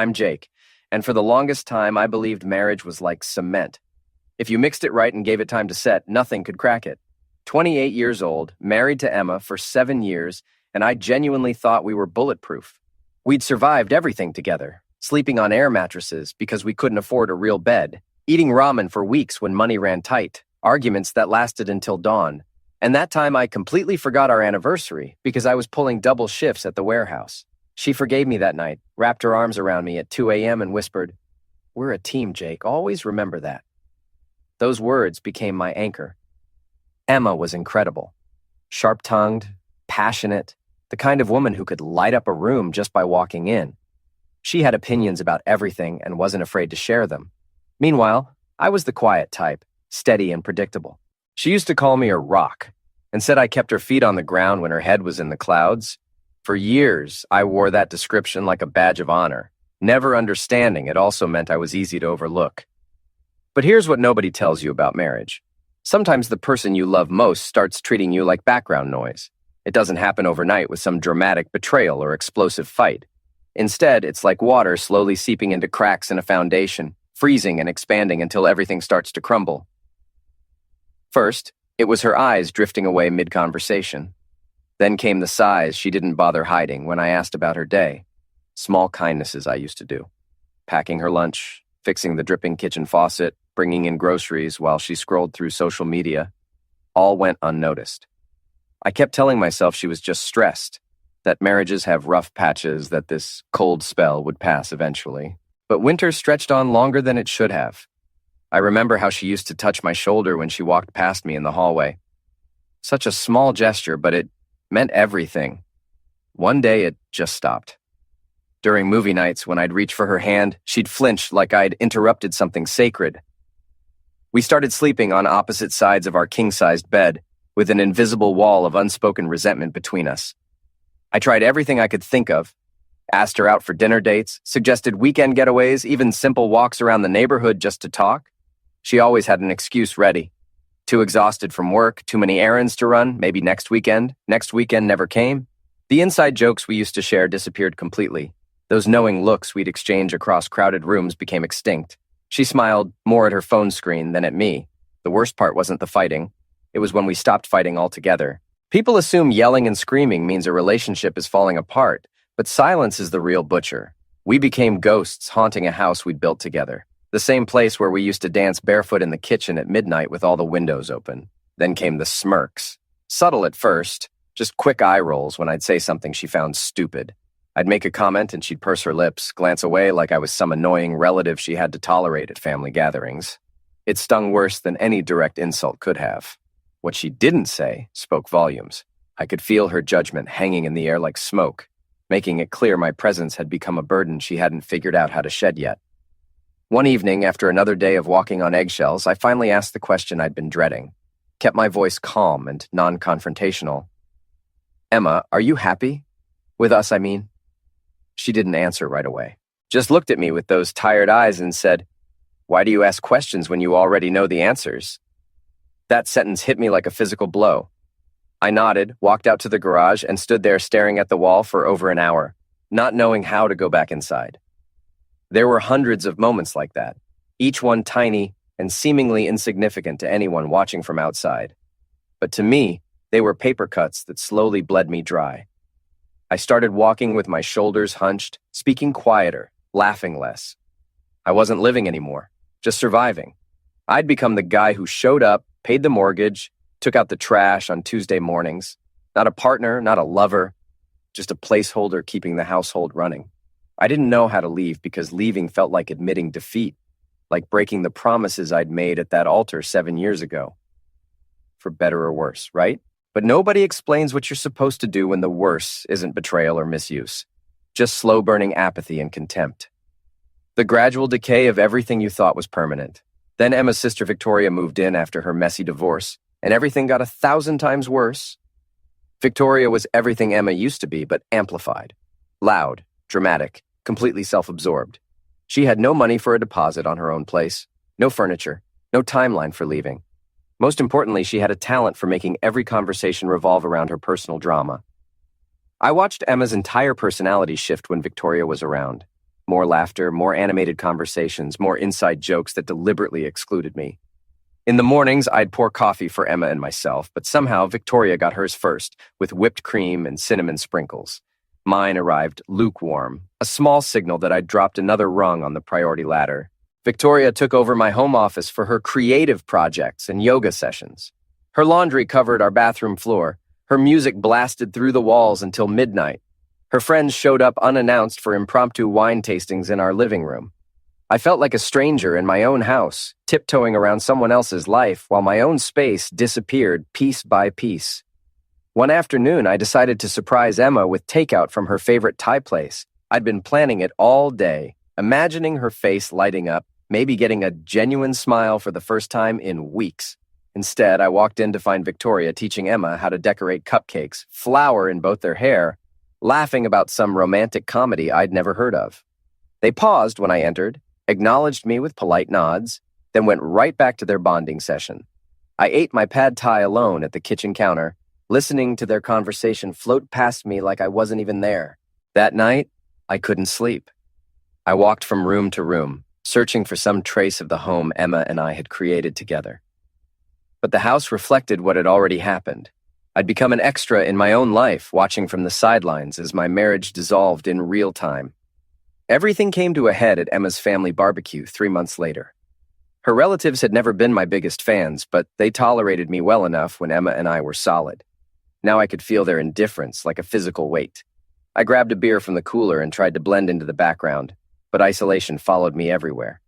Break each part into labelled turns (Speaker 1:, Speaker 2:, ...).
Speaker 1: I'm Jake, and for the longest time I believed marriage was like cement. If you mixed it right and gave it time to set, nothing could crack it. 28 years old, married to Emma for 7 years, and I genuinely thought we were bulletproof. We'd survived everything together, sleeping on air mattresses because we couldn't afford a real bed, eating ramen for weeks when money ran tight, arguments that lasted until dawn. And that time I completely forgot our anniversary because I was pulling double shifts at the warehouse. She forgave me that night, wrapped her arms around me at 2 a.m. and whispered, "We're a team, Jake. Always remember that." Those words became my anchor. Emma was incredible. Sharp-tongued, passionate, the kind of woman who could light up a room just by walking in. She had opinions about everything and wasn't afraid to share them. Meanwhile, I was the quiet type, steady and predictable. She used to call me a rock and said I kept her feet on the ground when her head was in the clouds. For years, I wore that description like a badge of honor, never understanding it also meant I was easy to overlook. But here's what nobody tells you about marriage. Sometimes the person you love most starts treating you like background noise. It doesn't happen overnight with some dramatic betrayal or explosive fight. Instead, it's like water slowly seeping into cracks in a foundation, freezing and expanding until everything starts to crumble. First, it was her eyes drifting away mid-conversation. Then came the sighs she didn't bother hiding when I asked about her day. Small kindnesses I used to do. Packing her lunch, fixing the dripping kitchen faucet, bringing in groceries while she scrolled through social media. All went unnoticed. I kept telling myself she was just stressed, that marriages have rough patches, that this cold spell would pass eventually. But winter stretched on longer than it should have. I remember how she used to touch my shoulder when she walked past me in the hallway. Such a small gesture, but it meant everything. One day it just stopped. During movie nights, when I'd reach for her hand, she'd flinch like I'd interrupted something sacred. We started sleeping on opposite sides of our king-sized bed, with an invisible wall of unspoken resentment between us. I tried everything I could think of, asked her out for dinner dates, suggested weekend getaways, even simple walks around the neighborhood just to talk. She always had an excuse ready. Too exhausted from work, too many errands to run, maybe next weekend. Next weekend never came. The inside jokes we used to share disappeared completely. Those knowing looks we'd exchange across crowded rooms became extinct. She smiled more at her phone screen than at me. The worst part wasn't the fighting. It was when we stopped fighting altogether. People assume yelling and screaming means a relationship is falling apart, but silence is the real butcher. We became ghosts haunting a house we'd built together. The same place where we used to dance barefoot in the kitchen at midnight with all the windows open. Then came the smirks. Subtle at first, just quick eye rolls when I'd say something she found stupid. I'd make a comment and she'd purse her lips, glance away like I was some annoying relative she had to tolerate at family gatherings. It stung worse than any direct insult could have. What she didn't say spoke volumes. I could feel her judgment hanging in the air like smoke, making it clear my presence had become a burden she hadn't figured out how to shed yet. One evening, after another day of walking on eggshells, I finally asked the question I'd been dreading. Kept my voice calm and non-confrontational. "Emma, are you happy? With us, I mean?" She didn't answer right away. Just looked at me with those tired eyes and said, "Why do you ask questions when you already know the answers?" That sentence hit me like a physical blow. I nodded, walked out to the garage, and stood there staring at the wall for over an hour, not knowing how to go back inside. There were hundreds of moments like that, each one tiny and seemingly insignificant to anyone watching from outside. But to me, they were paper cuts that slowly bled me dry. I started walking with my shoulders hunched, speaking quieter, laughing less. I wasn't living anymore, just surviving. I'd become the guy who showed up, paid the mortgage, took out the trash on Tuesday mornings. Not a partner, not a lover, just a placeholder keeping the household running. I didn't know how to leave because leaving felt like admitting defeat, like breaking the promises I'd made at that altar 7 years ago. For better or worse, right? But nobody explains what you're supposed to do when the worse isn't betrayal or misuse, just slow-burning apathy and contempt. The gradual decay of everything you thought was permanent. Then Emma's sister Victoria moved in after her messy divorce, and everything got 1,000 times worse. Victoria was everything Emma used to be, but amplified. Loud, dramatic, completely self-absorbed. She had no money for a deposit on her own place, no furniture, no timeline for leaving. Most importantly, she had a talent for making every conversation revolve around her personal drama. I watched Emma's entire personality shift when Victoria was around. More laughter, more animated conversations, more inside jokes that deliberately excluded me. In the mornings, I'd pour coffee for Emma and myself, but somehow Victoria got hers first, with whipped cream and cinnamon sprinkles. Mine arrived lukewarm, a small signal that I'd dropped another rung on the priority ladder. Victoria took over my home office for her creative projects and yoga sessions. Her laundry covered our bathroom floor. Her music blasted through the walls until midnight. Her friends showed up unannounced for impromptu wine tastings in our living room. I felt like a stranger in my own house, tiptoeing around someone else's life while my own space disappeared piece by piece. One afternoon, I decided to surprise Emma with takeout from her favorite Thai place. I'd been planning it all day, imagining her face lighting up, maybe getting a genuine smile for the first time in weeks. Instead, I walked in to find Victoria teaching Emma how to decorate cupcakes, flour in both their hair, laughing about some romantic comedy I'd never heard of. They paused when I entered, acknowledged me with polite nods, then went right back to their bonding session. I ate my pad thai alone at the kitchen counter, listening to their conversation float past me like I wasn't even there. That night, I couldn't sleep. I walked from room to room, searching for some trace of the home Emma and I had created together. But the house reflected what had already happened. I'd become an extra in my own life, watching from the sidelines as my marriage dissolved in real time. Everything came to a head at Emma's family barbecue 3 months later. Her relatives had never been my biggest fans, but they tolerated me well enough when Emma and I were solid. Now I could feel their indifference like a physical weight. I grabbed a beer from the cooler and tried to blend into the background, but isolation followed me everywhere.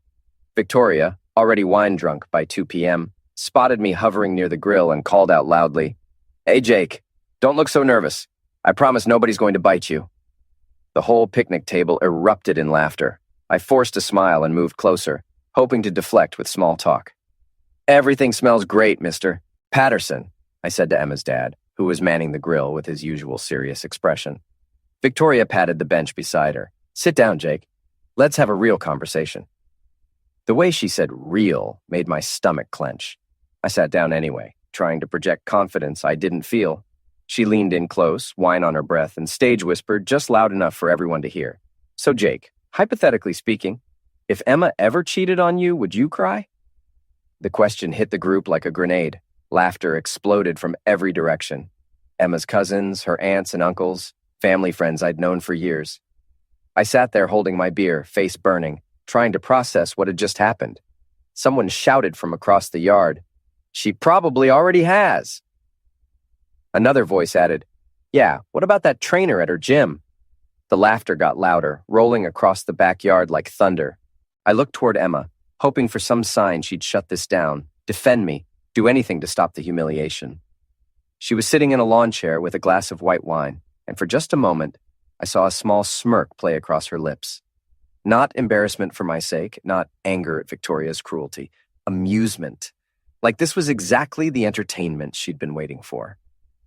Speaker 1: Victoria, already wine-drunk by 2 p.m., spotted me hovering near the grill and called out loudly, "Hey, Jake, don't look so nervous. I promise nobody's going to bite you." The whole picnic table erupted in laughter. I forced a smile and moved closer, hoping to deflect with small talk. "Everything smells great, Mr. Patterson," I said to Emma's dad, who was manning the grill with his usual serious expression. Victoria patted the bench beside her. "Sit down, Jake. Let's have a real conversation." The way she said real made my stomach clench. I sat down anyway, trying to project confidence I didn't feel. She leaned in close, wine on her breath, and stage whispered just loud enough for everyone to hear. "So, Jake, hypothetically speaking, if Emma ever cheated on you, would you cry?" The question hit the group like a grenade. Laughter exploded from every direction. Emma's cousins, her aunts and uncles, family friends I'd known for years. I sat there holding my beer, face burning, trying to process what had just happened. Someone shouted from across the yard, "She probably already has." Another voice added, "Yeah, what about that trainer at her gym?" The laughter got louder, rolling across the backyard like thunder. I looked toward Emma, hoping for some sign she'd shut this down, defend me, do anything to stop the humiliation. She was sitting in a lawn chair with a glass of white wine, and for just a moment, I saw a small smirk play across her lips. Not embarrassment for my sake, not anger at Victoria's cruelty, amusement. Like this was exactly the entertainment she'd been waiting for.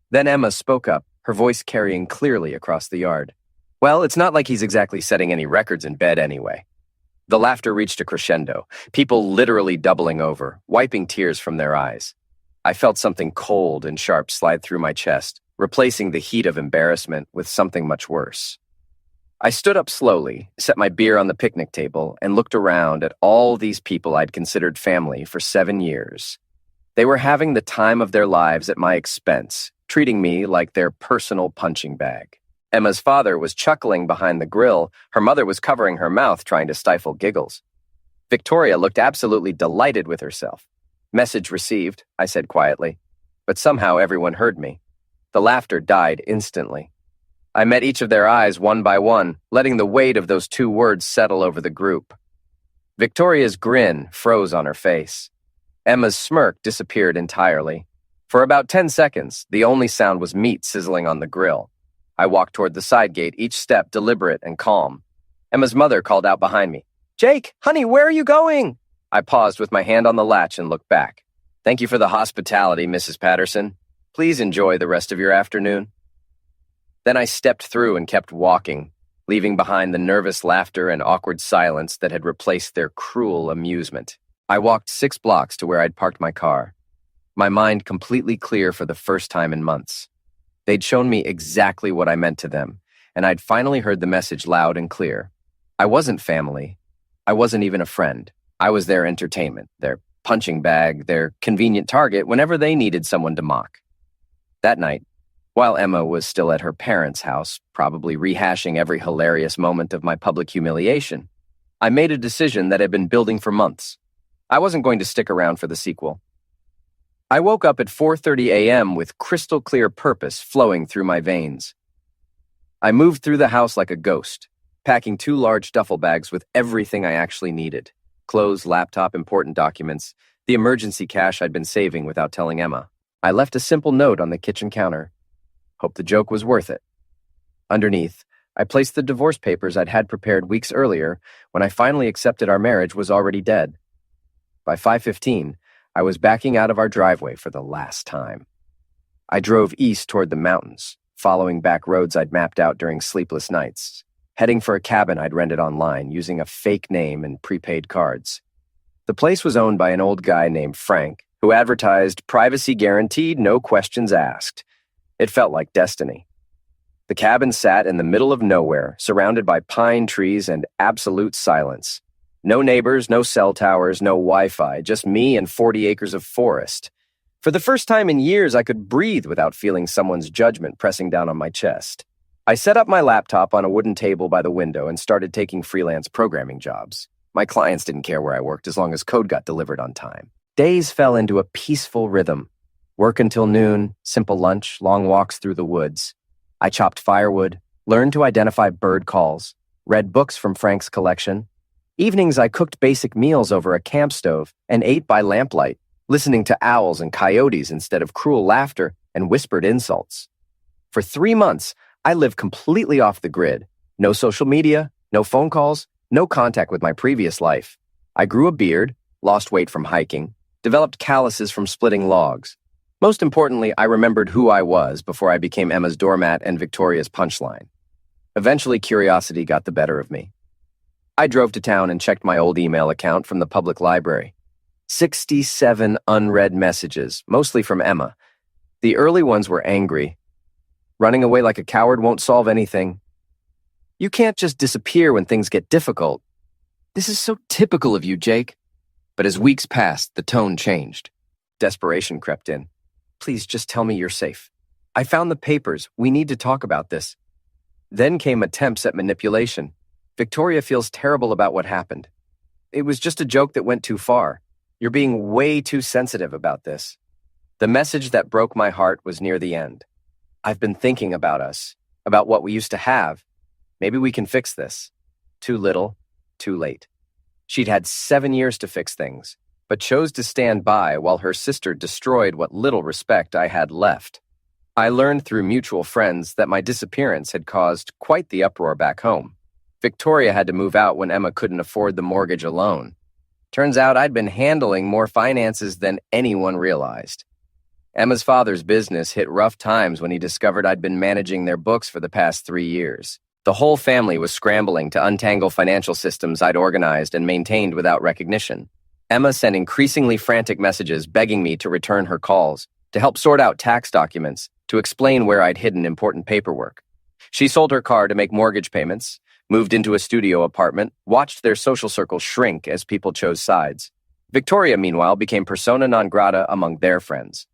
Speaker 1: Then Emma spoke up, her voice carrying clearly across the yard. "Well, it's not like he's exactly setting any records in bed anyway." The laughter reached a crescendo, people literally doubling over, wiping tears from their eyes. I felt something cold and sharp slide through my chest, replacing the heat of embarrassment with something much worse. I stood up slowly, set my beer on the picnic table, and looked around at all these people I'd considered family for 7 years. They were having the time of their lives at my expense, treating me like their personal punching bag. Emma's father was chuckling behind the grill. Her mother was covering her mouth, trying to stifle giggles. Victoria looked absolutely delighted with herself. "Message received," I said quietly, but somehow everyone heard me. The laughter died instantly. I met each of their eyes one by one, letting the weight of those 2 words settle over the group. Victoria's grin froze on her face. Emma's smirk disappeared entirely. For about 10 seconds, the only sound was meat sizzling on the grill. I walked toward the side gate, each step deliberate and calm. Emma's mother called out behind me, "Jake, honey, where are you going?" I paused with my hand on the latch and looked back. "Thank you for the hospitality, Mrs. Patterson. Please enjoy the rest of your afternoon." Then I stepped through and kept walking, leaving behind the nervous laughter and awkward silence that had replaced their cruel amusement. I walked 6 blocks to where I'd parked my car, my mind completely clear for the first time in months. They'd shown me exactly what I meant to them, and I'd finally heard the message loud and clear. I wasn't family. I wasn't even a friend. I was their entertainment, their punching bag, their convenient target whenever they needed someone to mock. That night, while Emma was still at her parents' house, probably rehashing every hilarious moment of my public humiliation, I made a decision that had been building for months. I wasn't going to stick around for the sequel. I woke up at 4:30 a.m. with crystal clear purpose flowing through my veins. I moved through the house like a ghost, packing 2 large duffel bags with everything I actually needed: clothes, laptop, important documents, the emergency cash I'd been saving without telling Emma. I left a simple note on the kitchen counter. Hope the joke was worth it. Underneath, I placed the divorce papers I'd had prepared weeks earlier when I finally accepted our marriage was already dead. By 5:15, I was backing out of our driveway for the last time. I drove east toward the mountains, following back roads I'd mapped out during sleepless nights, heading for a cabin I'd rented online using a fake name and prepaid cards. The place was owned by an old guy named Frank, who advertised privacy guaranteed, no questions asked. It felt like destiny. The cabin sat in the middle of nowhere, surrounded by pine trees and absolute silence. No neighbors, no cell towers, no Wi-Fi, just me and 40 acres of forest. For the first time in years, I could breathe without feeling someone's judgment pressing down on my chest. I set up my laptop on a wooden table by the window and started taking freelance programming jobs. My clients didn't care where I worked as long as code got delivered on time. Days fell into a peaceful rhythm. Work until noon, simple lunch, long walks through the woods. I chopped firewood, learned to identify bird calls, read books from Frank's collection. Evenings I cooked basic meals over a camp stove and ate by lamplight, listening to owls and coyotes instead of cruel laughter and whispered insults. For 3 months, I lived completely off the grid. No social media, no phone calls, no contact with my previous life. I grew a beard, lost weight from hiking, developed calluses from splitting logs. Most importantly, I remembered who I was before I became Emma's doormat and Victoria's punchline. Eventually, curiosity got the better of me. I drove to town and checked my old email account from the public library. 67 unread messages, mostly from Emma. The early ones were angry. Running away like a coward won't solve anything. You can't just disappear when things get difficult. This is so typical of you, Jake. But as weeks passed, the tone changed. Desperation crept in. Please just tell me you're safe. I found the papers. We need to talk about this. Then came attempts at manipulation. Victoria feels terrible about what happened. It was just a joke that went too far. You're being way too sensitive about this. The message that broke my heart was near the end. I've been thinking about us, about what we used to have. Maybe we can fix this. Too little, too late. She'd had 7 years to fix things, but chose to stand by while her sister destroyed what little respect I had left. I learned through mutual friends that my disappearance had caused quite the uproar back home. Victoria had to move out when Emma couldn't afford the mortgage alone. Turns out I'd been handling more finances than anyone realized. Emma's father's business hit rough times when he discovered I'd been managing their books for the past 3 years. The whole family was scrambling to untangle financial systems I'd organized and maintained without recognition. Emma sent increasingly frantic messages begging me to return her calls, to help sort out tax documents, to explain where I'd hidden important paperwork. She sold her car to make mortgage payments, moved into a studio apartment, watched their social circle shrink as people chose sides. Victoria, meanwhile, became persona non grata among their friends.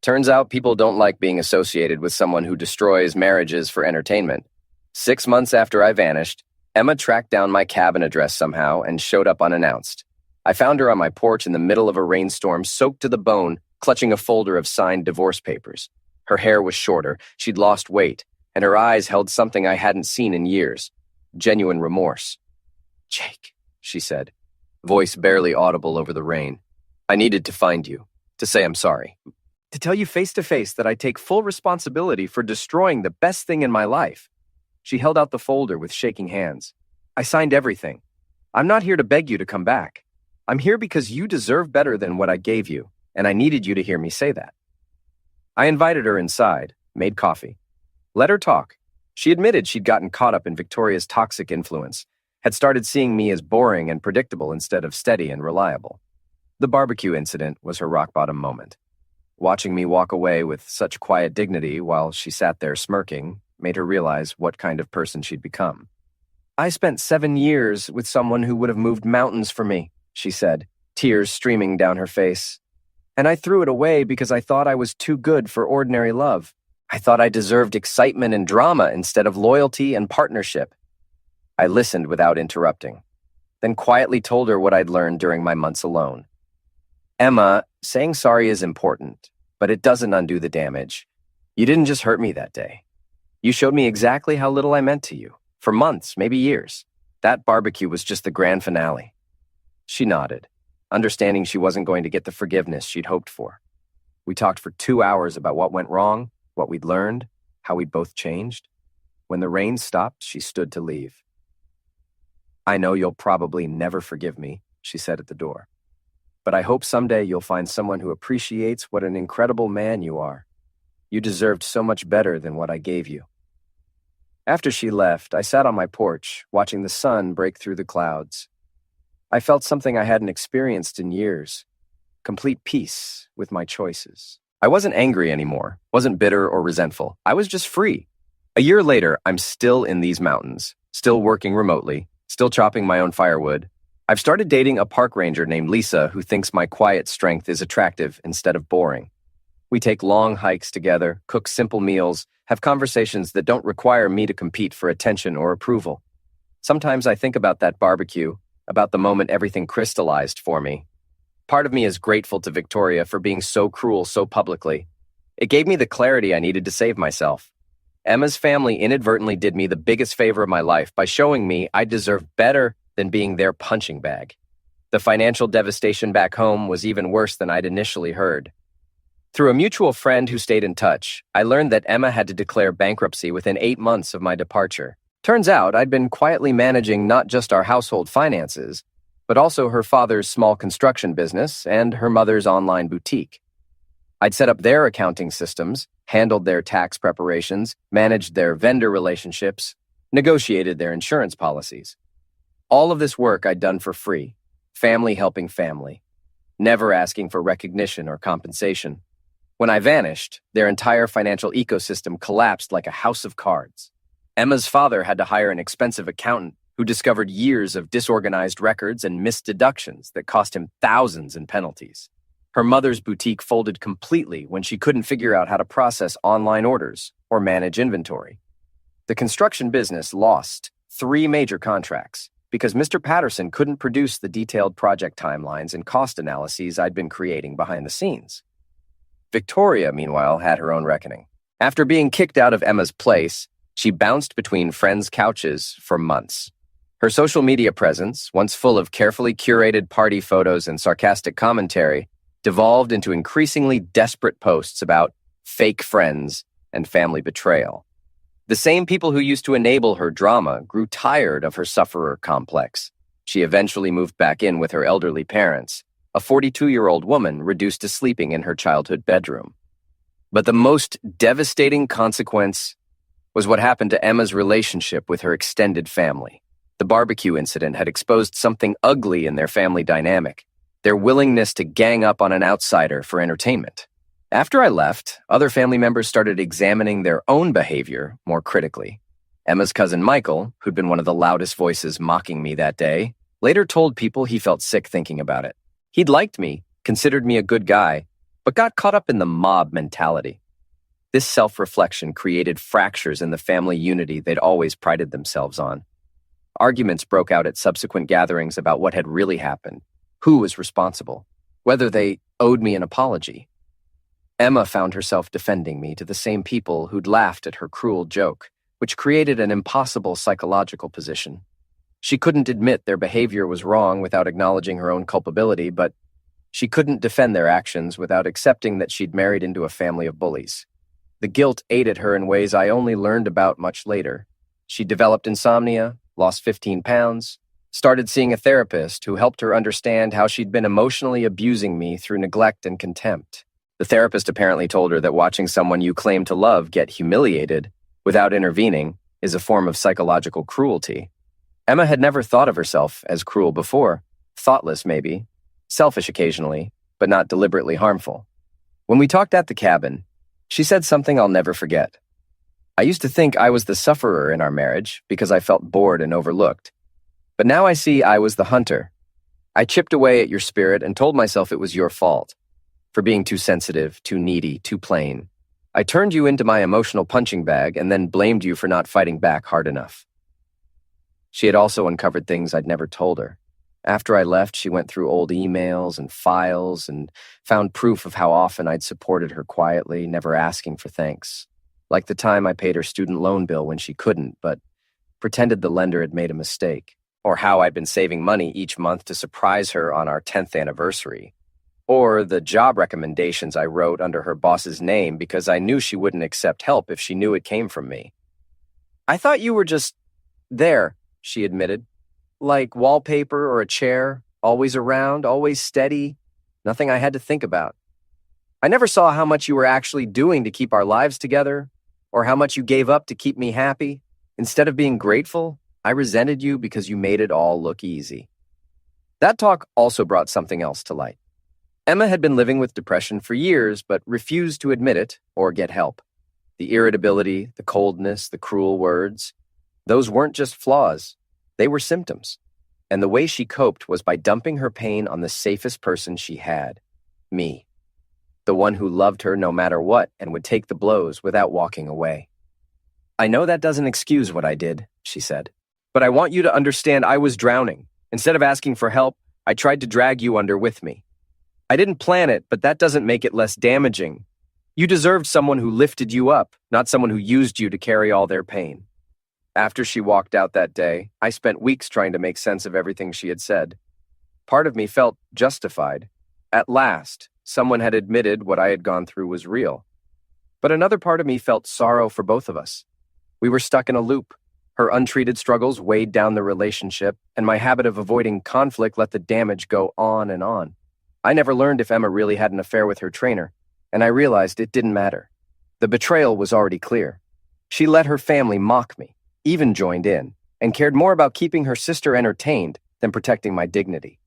Speaker 1: Turns out people don't like being associated with someone who destroys marriages for entertainment. 6 months after I vanished, Emma tracked down my cabin address somehow and showed up unannounced. I found her on my porch in the middle of a rainstorm, soaked to the bone, clutching a folder of signed divorce papers. Her hair was shorter, she'd lost weight, and her eyes held something I hadn't seen in years. Genuine remorse. "Jake," she said, voice barely audible over the rain. "I needed to find you, to say I'm sorry. To tell you face to face that I take full responsibility for destroying the best thing in my life." She held out the folder with shaking hands. "I signed everything. I'm not here to beg you to come back. I'm here because you deserve better than what I gave you, and I needed you to hear me say that." I invited her inside, made coffee. Let her talk. She admitted she'd gotten caught up in Victoria's toxic influence, had started seeing me as boring and predictable instead of steady and reliable. The barbecue incident was her rock-bottom moment. Watching me walk away with such quiet dignity while she sat there smirking made her realize what kind of person she'd become. I spent 7 years with someone who would have moved mountains for me, she said, tears streaming down her face. And I threw it away because I thought I was too good for ordinary love. I thought I deserved excitement and drama instead of loyalty and partnership. I listened without interrupting, then quietly told her what I'd learned during my months alone. Emma, saying sorry is important, but it doesn't undo the damage. You didn't just hurt me that day. You showed me exactly how little I meant to you, for months, maybe years. That barbecue was just the grand finale. She nodded, understanding she wasn't going to get the forgiveness she'd hoped for. We talked for 2 hours about what went wrong, what we'd learned, how we'd both changed. When the rain stopped, she stood to leave. I know you'll probably never forgive me, she said at the door. But I hope someday you'll find someone who appreciates what an incredible man you are. You deserved so much better than what I gave you. After she left, I sat on my porch, watching the sun break through the clouds. I felt something I hadn't experienced in years, complete peace with my choices. I wasn't angry anymore, wasn't bitter or resentful. I was just free. A year later, I'm still in these mountains, still working remotely, still chopping my own firewood. I've started dating a park ranger named Lisa who thinks my quiet strength is attractive instead of boring. We take long hikes together, cook simple meals, have conversations that don't require me to compete for attention or approval. Sometimes I think about that barbecue, about the moment everything crystallized for me. Part of me is grateful to Victoria for being so cruel so publicly. It gave me the clarity I needed to save myself. Emma's family inadvertently did me the biggest favor of my life by showing me I deserved better than being their punching bag. The financial devastation back home was even worse than I'd initially heard. Through a mutual friend who stayed in touch, I learned that Emma had to declare bankruptcy within 8 months of my departure. Turns out I'd been quietly managing not just our household finances, but also her father's small construction business and her mother's online boutique. I'd set up their accounting systems, handled their tax preparations, managed their vendor relationships, negotiated their insurance policies. All of this work I'd done for free, family helping family, never asking for recognition or compensation. When I vanished, their entire financial ecosystem collapsed like a house of cards. Emma's father had to hire an expensive accountant who discovered years of disorganized records and missed deductions that cost him thousands in penalties. Her mother's boutique folded completely when she couldn't figure out how to process online orders or manage inventory. The construction business lost 3 major contracts because Mr. Patterson couldn't produce the detailed project timelines and cost analyses I'd been creating behind the scenes. Victoria, meanwhile, had her own reckoning. After being kicked out of Emma's place, she bounced between friends' couches for months. Her social media presence, once full of carefully curated party photos and sarcastic commentary, devolved into increasingly desperate posts about fake friends and family betrayal. The same people who used to enable her drama grew tired of her sufferer complex. She eventually moved back in with her elderly parents, a 42-year-old woman reduced to sleeping in her childhood bedroom. But the most devastating consequence was what happened to Emma's relationship with her extended family. The barbecue incident had exposed something ugly in their family dynamic, their willingness to gang up on an outsider for entertainment. After I left, other family members started examining their own behavior more critically. Emma's cousin Michael, who'd been one of the loudest voices mocking me that day, later told people he felt sick thinking about it. He'd liked me, considered me a good guy, but got caught up in the mob mentality. This self-reflection created fractures in the family unity they'd always prided themselves on. Arguments broke out at subsequent gatherings about what had really happened, who was responsible, whether they owed me an apology. Emma found herself defending me to the same people who'd laughed at her cruel joke, which created an impossible psychological position. She couldn't admit their behavior was wrong without acknowledging her own culpability, but she couldn't defend their actions without accepting that she'd married into a family of bullies. The guilt ate at her in ways I only learned about much later. She developed insomnia, lost 15 pounds, started seeing a therapist who helped her understand how she'd been emotionally abusing me through neglect and contempt. The therapist apparently told her that watching someone you claim to love get humiliated without intervening is a form of psychological cruelty. Emma had never thought of herself as cruel before, thoughtless maybe, selfish occasionally, but not deliberately harmful. When we talked at the cabin, she said something I'll never forget. I used to think I was the sufferer in our marriage because I felt bored and overlooked. But now I see I was the hunter. I chipped away at your spirit and told myself it was your fault for being too sensitive, too needy, too plain. I turned you into my emotional punching bag and then blamed you for not fighting back hard enough. She had also uncovered things I'd never told her. After I left, she went through old emails and files and found proof of how often I'd supported her quietly, never asking for thanks. Like the time I paid her student loan bill when she couldn't, but pretended the lender had made a mistake. Or how I'd been saving money each month to surprise her on our 10th anniversary. Or the job recommendations I wrote under her boss's name because I knew she wouldn't accept help if she knew it came from me. I thought you were just there, she admitted. Like wallpaper or a chair, always around, always steady, nothing I had to think about. I never saw how much you were actually doing to keep our lives together, or how much you gave up to keep me happy. Instead of being grateful, I resented you because you made it all look easy. That talk also brought something else to light. Emma had been living with depression for years, but refused to admit it or get help. The irritability, the coldness, the cruel words, those weren't just flaws. They were symptoms. And the way she coped was by dumping her pain on the safest person she had, me. The one who loved her no matter what and would take the blows without walking away. I know that doesn't excuse what I did, she said. But I want you to understand I was drowning. Instead of asking for help, I tried to drag you under with me. I didn't plan it, but that doesn't make it less damaging. You deserved someone who lifted you up, not someone who used you to carry all their pain. After she walked out that day, I spent weeks trying to make sense of everything she had said. Part of me felt justified. At last, someone had admitted what I had gone through was real. But another part of me felt sorrow for both of us. We were stuck in a loop. Her untreated struggles weighed down the relationship, and my habit of avoiding conflict let the damage go on and on. I never learned if Emma really had an affair with her trainer, and I realized it didn't matter. The betrayal was already clear. She let her family mock me, even joined in, and cared more about keeping her sister entertained than protecting my dignity.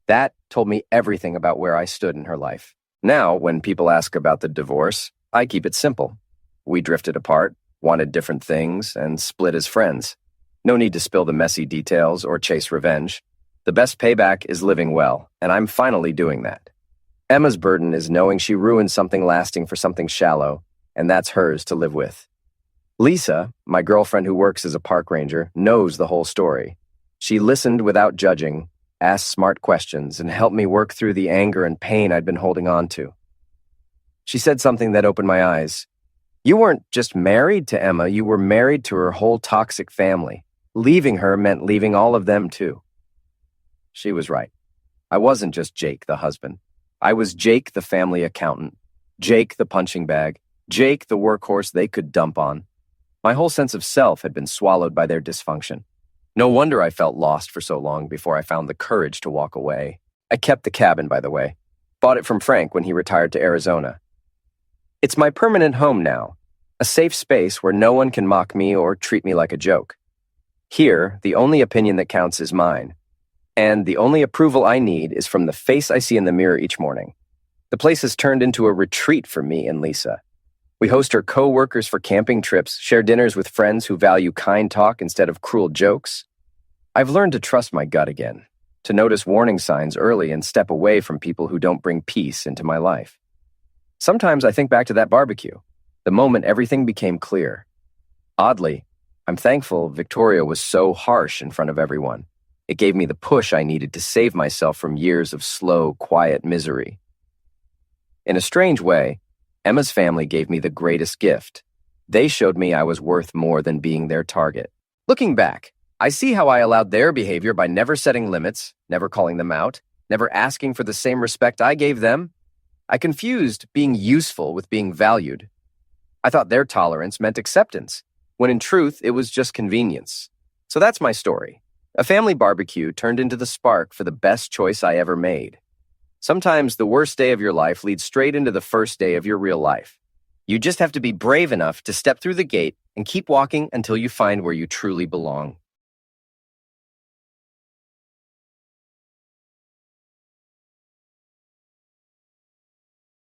Speaker 1: That told me everything about where I stood in her life. Now, when people ask about the divorce, I keep it simple. We drifted apart, wanted different things, and split as friends. No need to spill the messy details or chase revenge. The best payback is living well, and I'm finally doing that. Emma's burden is knowing she ruined something lasting for something shallow, and that's hers to live with. Lisa, my girlfriend who works as a park ranger, knows the whole story. She listened without judging, asked smart questions, and helped me work through the anger and pain I'd been holding on to. She said something that opened my eyes. You weren't just married to Emma, you were married to her whole toxic family. Leaving her meant leaving all of them too. She was right. I wasn't just Jake, the husband. I was Jake, the family accountant. Jake, the punching bag. Jake, the workhorse they could dump on. My whole sense of self had been swallowed by their dysfunction. No wonder I felt lost for so long before I found the courage to walk away. I kept the cabin, by the way. Bought it from Frank when he retired to Arizona. It's my permanent home now, a safe space where no one can mock me or treat me like a joke. Here, the only opinion that counts is mine. And the only approval I need is from the face I see in the mirror each morning. The place has turned into a retreat for me and Lisa. We host her co-workers for camping trips, share dinners with friends who value kind talk instead of cruel jokes. I've learned to trust my gut again, to notice warning signs early and step away from people who don't bring peace into my life. Sometimes I think back to that barbecue, the moment everything became clear. Oddly, I'm thankful Victoria was so harsh in front of everyone. It gave me the push I needed to save myself from years of slow, quiet misery. In a strange way, Emma's family gave me the greatest gift. They showed me I was worth more than being their target. Looking back, I see how I allowed their behavior by never setting limits, never calling them out, never asking for the same respect I gave them. I confused being useful with being valued. I thought their tolerance meant acceptance, when in truth it was just convenience. So that's my story. A family barbecue turned into the spark for the best choice I ever made. Sometimes the worst day of your life leads straight into the first day of your real life. You just have to be brave enough to step through the gate and keep walking until you find where you truly belong.